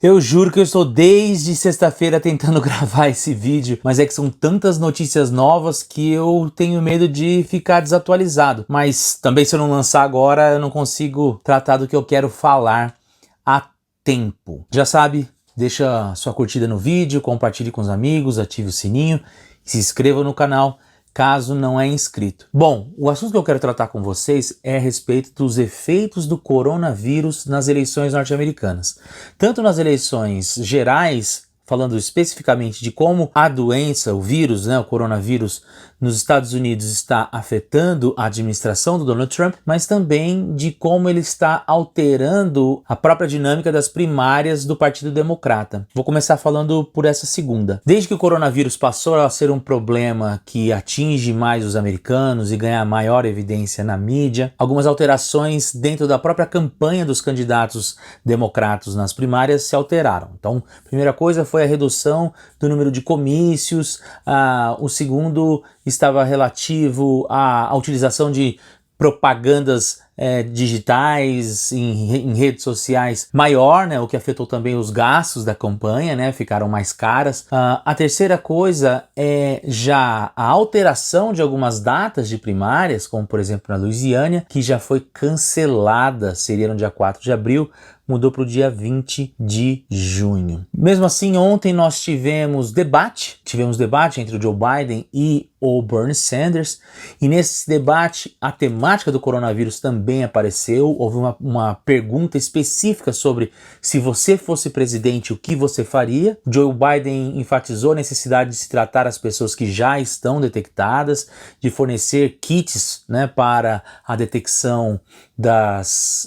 Eu juro que eu estou desde sexta-feira tentando gravar esse vídeo, mas é que são tantas notícias novas que eu tenho medo de ficar desatualizado. Mas também se eu não lançar agora, eu não consigo tratar do que eu quero falar a tempo. Já sabe, deixa sua curtida no vídeo, compartilhe com os amigos, ative o sininho e se inscreva no canal caso não é inscrito. Bom, o assunto que eu quero tratar com vocês é a respeito dos efeitos do coronavírus nas eleições norte-americanas. Tanto nas eleições gerais, falando especificamente de como a doença, o vírus, o coronavírus, nos Estados Unidos está afetando a administração do Donald Trump, mas também de como ele está alterando a própria dinâmica das primárias do Partido Democrata. Vou começar falando por essa segunda. Desde que o coronavírus passou a ser um problema que atinge mais os americanos e ganha maior evidência na mídia, algumas alterações dentro da própria campanha dos candidatos democratas nas primárias se alteraram. Então, a primeira coisa foi a redução do número de comícios, o segundo estava relativo à utilização de propagandas digitais em redes sociais maior, o que afetou também os gastos da campanha, ficaram mais caras. A terceira coisa é já a alteração de algumas datas de primárias, como por exemplo na Louisiana, que já foi cancelada, seria no dia 4 de abril, mudou para o dia 20 de junho. Mesmo assim, ontem nós tivemos debate entre o Joe Biden e o Bernie Sanders, e nesse debate a temática do coronavírus também apareceu. Houve uma pergunta específica sobre se você fosse presidente, o que você faria. Joe Biden enfatizou a necessidade de se tratar as pessoas que já estão detectadas, de fornecer kits para a detecção das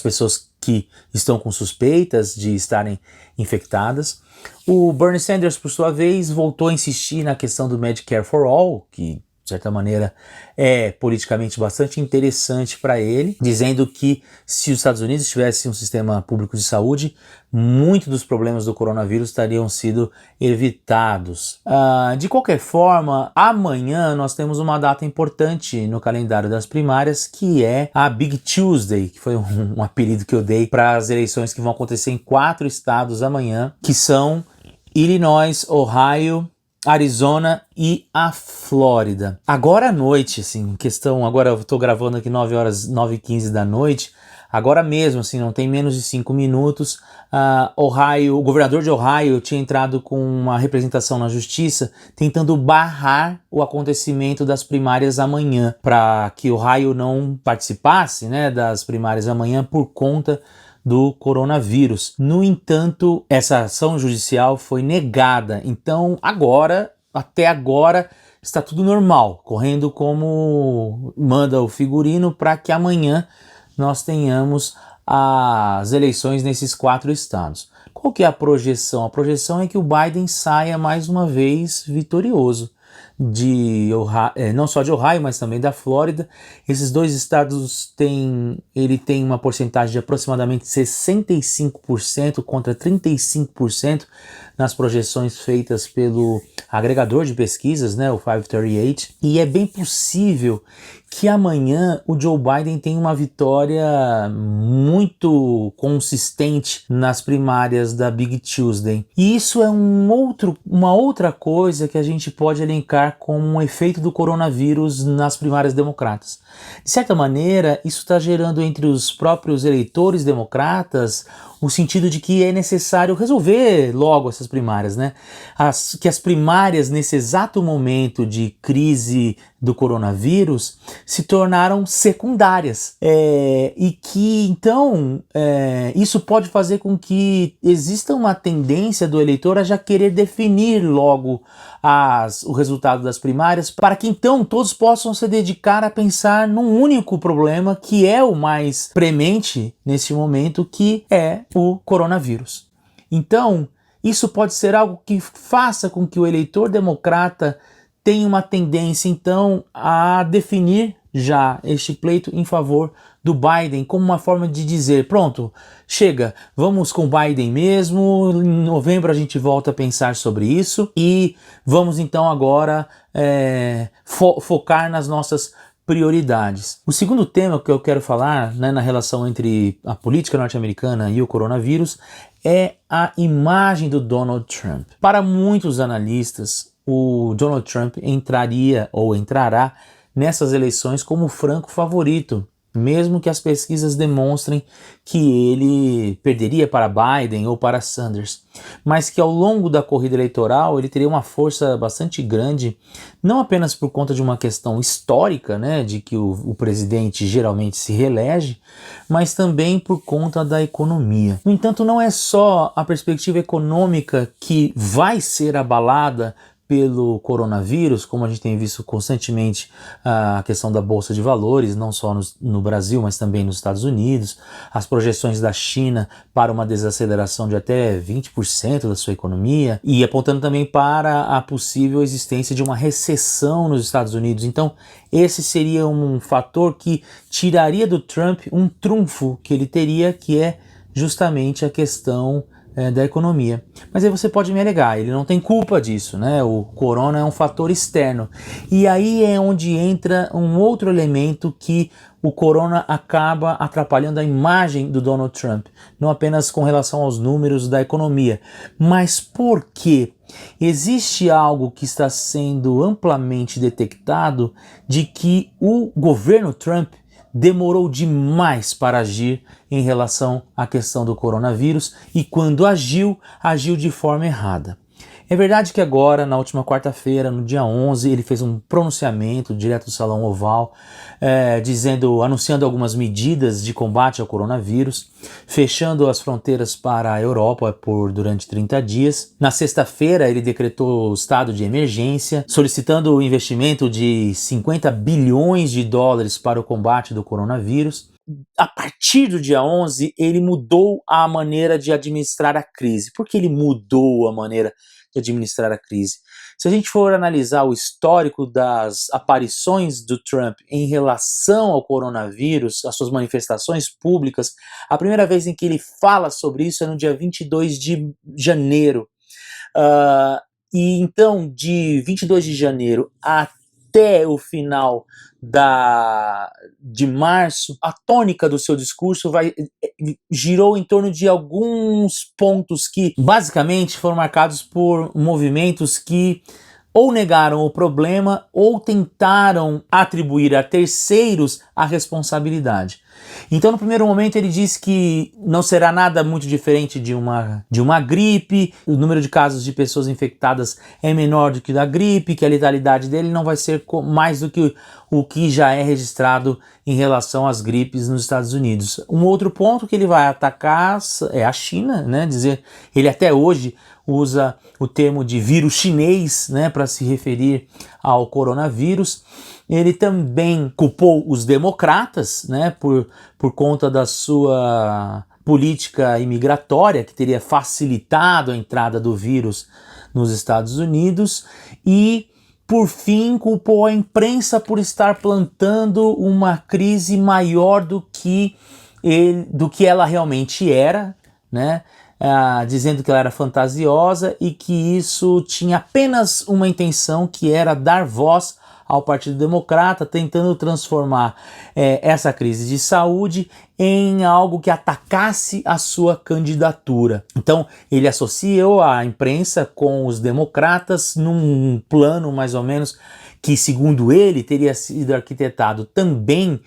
pessoas que estão com suspeitas de estarem infectadas. O Bernie Sanders, por sua vez, voltou a insistir na questão do Medicare for All, que de certa maneira é politicamente bastante interessante para ele, dizendo que se os Estados Unidos tivessem um sistema público de saúde, muitos dos problemas do coronavírus teriam sido evitados. De qualquer forma, amanhã nós temos uma data importante no calendário das primárias, que é a Big Tuesday, que foi um apelido que eu dei para as eleições que vão acontecer em 4 estados amanhã, que são Illinois, Ohio, Arizona e a Flórida. Agora à noite, agora eu tô gravando aqui 9h15 da noite, agora mesmo, não tem menos de 5 minutos, o governador de Ohio tinha entrado com uma representação na justiça tentando barrar o acontecimento das primárias amanhã, para que Ohio não participasse das primárias amanhã por conta do coronavírus. No entanto, essa ação judicial foi negada. Então, até agora, está tudo normal, correndo como manda o figurino, para que amanhã nós tenhamos as eleições nesses 4 estados. Qual que é a projeção? A projeção é que o Biden saia mais uma vez vitorioso. Não só de Ohio, mas também da Flórida. Esses 2 estados ele tem uma porcentagem de aproximadamente 65% contra 35% nas projeções feitas pelo agregador de pesquisas, o 538, e é bem possível que amanhã o Joe Biden tenha uma vitória muito consistente nas primárias da Big Tuesday. E isso é uma outra coisa que a gente pode elencar como um efeito do coronavírus nas primárias democratas. De certa maneira, isso está gerando entre os próprios eleitores democratas o sentido de que é necessário resolver logo essas primárias, que as primárias nesse exato momento de crise do coronavírus se tornaram secundárias, e que então isso pode fazer com que exista uma tendência do eleitor a já querer definir logo o resultado das primárias, para que então todos possam se dedicar a pensar num único problema que é o mais premente nesse momento, que é o coronavírus. Então, isso pode ser algo que faça com que o eleitor democrata tenha uma tendência então a definir já este pleito em favor do Biden, como uma forma de dizer, pronto, chega, vamos com o Biden mesmo, em novembro a gente volta a pensar sobre isso e vamos então agora focar nas nossas prioridades. O segundo tema que eu quero falar, na relação entre a política norte-americana e o coronavírus, é a imagem do Donald Trump. Para muitos analistas, o Donald Trump entraria ou entrará nessas eleições como franco favorito, mesmo que as pesquisas demonstrem que ele perderia para Biden ou para Sanders, mas que ao longo da corrida eleitoral ele teria uma força bastante grande, não apenas por conta de uma questão histórica, né, de que o presidente geralmente se reelege, mas também por conta da economia. No entanto, não é só a perspectiva econômica que vai ser abalada pelo coronavírus, como a gente tem visto constantemente a questão da Bolsa de Valores, não só no Brasil, mas também nos Estados Unidos, as projeções da China para uma desaceleração de até 20% da sua economia, e apontando também para a possível existência de uma recessão nos Estados Unidos. Então, esse seria um fator que tiraria do Trump um trunfo que ele teria, que é justamente a questão da economia. Mas aí você pode me alegar, ele não tem culpa disso, né? O corona é um fator externo. E aí é onde entra um outro elemento que o corona acaba atrapalhando a imagem do Donald Trump, não apenas com relação aos números da economia, mas porque existe algo que está sendo amplamente detectado de que o governo Trump demorou demais para agir em relação à questão do coronavírus e quando agiu, agiu de forma errada. É verdade que agora, na última quarta-feira, no dia 11, ele fez um pronunciamento direto do Salão Oval, anunciando algumas medidas de combate ao coronavírus, fechando as fronteiras para a Europa durante 30 dias. Na sexta-feira, ele decretou o estado de emergência, solicitando o investimento de 50 bilhões de dólares para o combate do coronavírus. A partir do dia 11, ele mudou a maneira de administrar a crise. Por que ele mudou a maneira de administrar a crise? Se a gente for analisar o histórico das aparições do Trump em relação ao coronavírus, as suas manifestações públicas, a primeira vez em que ele fala sobre isso é no dia 22 de janeiro. E então, de 22 de janeiro até o final de março, a tônica do seu discurso girou em torno de alguns pontos que basicamente foram marcados por movimentos que ou negaram o problema ou tentaram atribuir a terceiros a responsabilidade. Então, no primeiro momento, ele disse que não será nada muito diferente de uma gripe, o número de casos de pessoas infectadas é menor do que o da gripe, que a letalidade dele não vai ser mais do que o que já é registrado em relação às gripes nos Estados Unidos. Um outro ponto que ele vai atacar é a China, né? Ele até hoje usa o termo de vírus chinês, né, para se referir ao coronavírus. Ele também culpou os democratas, né, por conta da sua política imigratória, que teria facilitado a entrada do vírus nos Estados Unidos. E, por fim, culpou a imprensa por estar plantando uma crise maior do que ela realmente era, né? Dizendo que ela era fantasiosa e que isso tinha apenas uma intenção, que era dar voz ao Partido Democrata, tentando transformar essa crise de saúde em algo que atacasse a sua candidatura. Então, ele associou a imprensa com os democratas num plano mais ou menos que, segundo ele, teria sido arquitetado também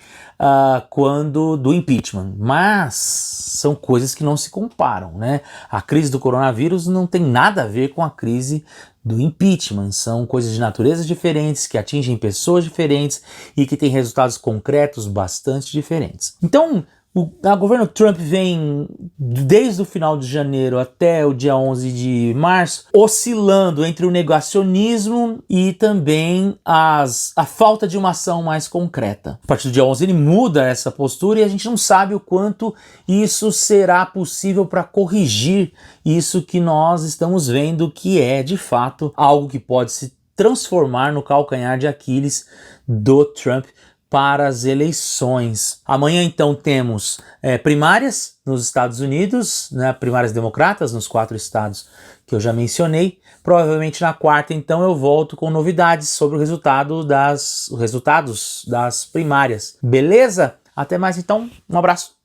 quando do impeachment. Mas são coisas que não se comparam, né? A crise do coronavírus não tem nada a ver com a crise do impeachment. São coisas de naturezas diferentes, que atingem pessoas diferentes e que têm resultados concretos bastante diferentes. Então, o governo Trump vem, desde o final de janeiro até o dia 11 de março, oscilando entre o negacionismo e também a falta de uma ação mais concreta. A partir do dia 11 ele muda essa postura e a gente não sabe o quanto isso será possível para corrigir isso que nós estamos vendo, que é, de fato, algo que pode se transformar no calcanhar de Aquiles do Trump para as eleições. Amanhã, então, temos primárias nos Estados Unidos, né, primárias democratas nos 4 estados que eu já mencionei. Provavelmente na quarta, então, eu volto com novidades sobre os resultados das primárias. Beleza? Até mais, então. Um abraço.